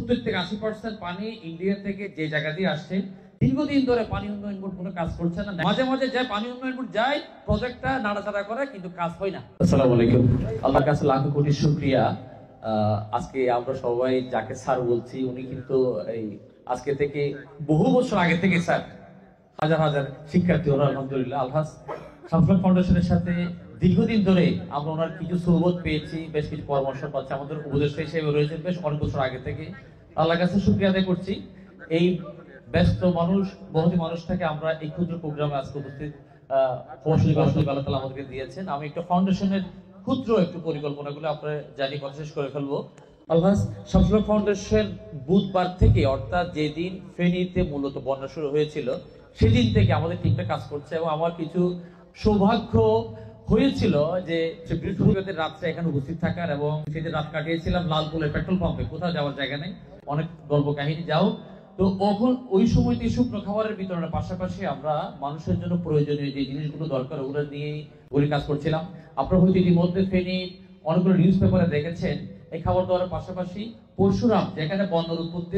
70 থেকে 80% পানি ইন্ডিয়া থেকে যে জায়গা দিয়ে আসছে, দীর্ঘদিন ধরে পানি উন্নয়ন বোর্ড কোনো কাজ করছে না। মাঝে মাঝে যায় পানি উন্নয়ন বোর্ড যায়, প্রজেক্টটা নাড়াচাড়া করে, কিন্তু কাজ হয় না। আসসালামু আলাইকুম। আল্লাহর কাছে লাখ কোটি শুকরিয়া। আজকে আমরা সবাই যাকে স্যার বলছি, উনি কিন্তু এই আজকে থেকে বহু বছর আগে থেকে স্যার হাজার হাজার শিক্ষার্থী ওরা আলহামদুলিল্লাহ আলহাজ সাফল্য ফাউন্ডেশনের সাথে দীর্ঘদিন ধরে আমরা ওনার কিছু সৌবত পেয়েছি, বেশ কিছু পরামর্শ পাচ্ছি, আমাদের উপদেষ্টা হিসেবে রয়েছেন বেশ অনেক বছর আগে থেকে। আল্লাহর কাছে শুকরিয়া আদায় করছি। এই ব্যস্ত মানুষ বহুটি মানুষটাকে আমরা এই ক্ষুদ্র প্রোগ্রামে আজকে উপস্থিত আল্লাহ তাআলা আমাদেরকে দিয়েছেন। আমি একটা ফাউন্ডেশনের ক্ষুদ্র একটু পরিকল্পনাগুলো আপনারা জানি কথা শেষ করে ফেলবো। আলহাজ সাফল্য ফাউন্ডেশন বুধবার থেকে, অর্থাৎ যেদিন ফেনীতে মূলত বন্যা শুরু হয়েছিল, সেদিন থেকে আমাদের টিমটা কাজ করছে। এবং আমার কিছু সৌভাগ্য হয়েছিল যে বৃহস্পতিবার রাত্রে এখানে উপস্থিত থাকার, এবং সেদিন রাত কাটিয়েছিলাম লালপুরের পেট্রোল পাম্পে, কোথাও যাওয়ার জায়গা নেই, অনেক গল্প কাহিনী যাও। তো ওই সময়তে শুকনো খাবারের বিতরণের পাশাপাশি আমরা মানুষের জন্য প্রয়োজনীয় যে জিনিসগুলো দরকার ওগুলো নিয়ে কাজ করছিলাম। আপনারা হয়তো ইতিমধ্যে ফেনী অনেকগুলো নিউজ পেপারে দেখেছেন, এই খাবার দেওয়ার পাশাপাশি পরশুরাম যেখানে বন্যার উৎপত্তি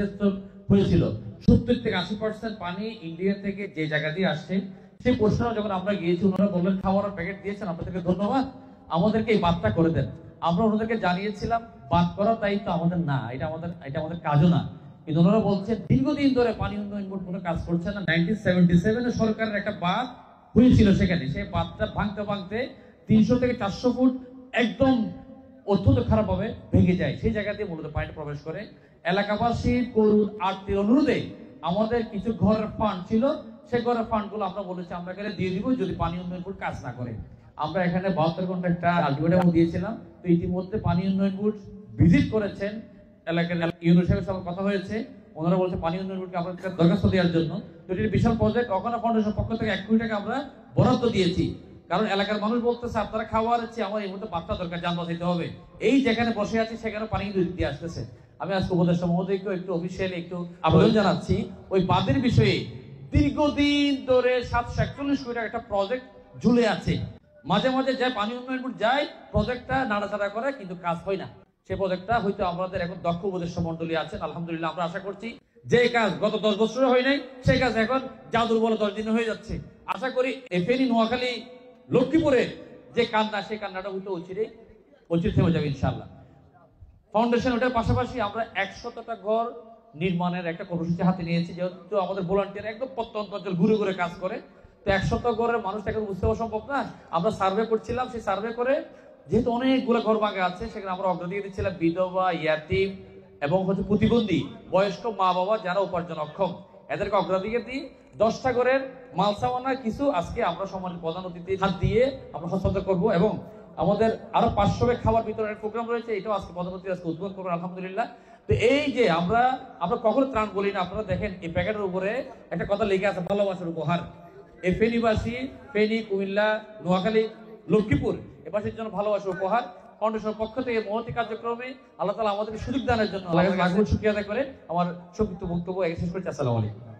হয়েছিল, 70 থেকে 80% পানি ইন্ডিয়া থেকে যে জায়গা দিয়ে আসছে, সেই পরশুরাম যখন আমরা গিয়েছি, ওনারা বললেন খাবারের প্যাকেট দিয়েছেন, আপনাদেরকে ধন্যবাদ, আমাদেরকে এই বাদটা করে দেন। আমরা ওনাদেরকে জানিয়েছিলাম বাদ করার দায়িত্ব আমাদের না, এটা আমাদের কাজও না। কিন্তু ওনারা বলছেন দীর্ঘদিন ধরে পানি উন্নয়ন বোর্ড কোনো কাজ করছে না। 1977 সরকারের একটা বাঁধ হয়েছিল, সেখানে সেই বাঁধটা ভাঙতে ভাঙতে 300 থেকে 400 ফুট একদম অত্যন্ত খারাপ ভাবে ভেঙে যায়। সেই জায়গা দিয়ে মূলত পানিটা প্রবেশ করে। এলাকাবাসীর করুণ আর্তির অনুরোধে আমাদের কিছু ঘরের ফান্ড ছিল, সেই ঘরের ফান্ড গুলো আমরা বলেছি আমরা এখানে দিয়ে দিব যদি পানি উন্নয়ন বোর্ড কাজ না করে। আমরা এখানে 72 ঘন্টা একটা আলটিমেটাম দিয়েছিলাম। তো ইতিমধ্যে পানি উন্নয়ন বোর্ড ভিজিট করেছেন, এলাকার ইউনিয়ন সাহেবের সাথে কথা হয়েছে, ওনারা বলছে পানি উন্নয়ন বোর্ডকে আমাদের দরখাস্ত দেওয়ার জন্য। তো এটি বিশাল প্রজেক্ট, অকানা ফাউন্ডেশন পক্ষ থেকে 1 কোটি টাকা আমরা বরাদ্দ দিয়েছি। কারণ এলাকার মানুষ বলতেছে আপনারা খাওয়ার হচ্ছে, আমার এই মুহূর্তে বার্তা দরকার, যান বাঁচাইতে হবে। এই যেখানে বসে আছি সেখানে পানি দিয়ে আসতেছে। আমি আজকে উপদেষ্টা মহোদয়কে একটু অফিসিয়ালি একটু আবেদন জানাচ্ছি, ওই বাঁধের বিষয়ে দীর্ঘদিন ধরে 741 কোটি টাকা একটা প্রজেক্ট ঝুলে আছে। মাঝে মাঝে যায় পানি উন্নয়ন বোর্ড যায়, প্রজেক্টটা নাড়াচাড়া করে, কিন্তু কাজ হয় না। সেই প্রজেক্টটা হয়তো আমাদের এখন দক্ষ উপদেষ্টা মন্ডলী আছেন, আলহামদুলিল্লাহ আমরা আশা করছি যে কাজ গত 10 বছরে হয় নাই, সেই কাজ এখন জাদুর বলে 10 দিনে হয়ে যাচ্ছে। আশা করি ফেনী, নোয়াখালী, লক্ষ্মীপুরে যে কান্না, সেই কান্নাটা হয়তো অচিরে থেমে যাবে ইনশাআল্লাহ। ফাউন্ডেশন ওটার পাশাপাশি আমরা 100টা ঘর নির্মাণের একটা কর্মসূচি হাতে নিয়েছি, যেহেতু আমাদের ভলান্টিয়ার একদম প্রত্যন্ত অঞ্চল ঘুরে ঘুরে কাজ করে। তো 100টা ঘরের মানুষটাকে বুঝতে সম্ভব না, আমরা সার্ভে করছিলাম। সেই সার্ভে করে যেহেতু অনেকগুলো ঘর ভাঙা আছে, সেখানে আমরা অগ্রাধিকার দিচ্ছিলাম বিধবা, ইয়াতিম এবং প্রতিবন্ধী বয়স্ক মা বাবা যারা উপার্জন অক্ষম, এদেরকে অগ্রাধিকার দিই। 10টা ঘরের মালসামানা কিছু আজকে আমরা সম্মানিত প্রধান অতিথির হাত দিয়ে আমরা হস্তান্তর করবো। এবং আমাদের আরো 500 ব্যাগ খাবার বিতরণের প্রোগ্রাম রয়েছে, এটাও আজকে প্রধান অতিথি আজকে উদ্বোধন করবেন আলহামদুলিল্লাহ। তো এই যে আমরা কখনো ত্রাণ বলি না, আপনারা দেখেন এই প্যাকেটের উপরে একটা কথা লেগে আছে, ভালোবাসার উপহার। এই ফেনীবাসী, ফেনী, কুমিল্লা, নোয়াখালী, লক্ষ্মীপুর এবাসীর জন্য ভালোবাসার উপহার। ফাউন্ডেশনের পক্ষ থেকে মহতি কার্যক্রমে আল্লাহ তাআলা আমাদেরকে সুযোগ দানের জন্য আল্লাহর কাছে লাখ লাখ শুকরিয়া আদায় করে আমার সংক্ষিপ্ত বক্তব্য শেষ করছি। আসসালামু আলাইকুম।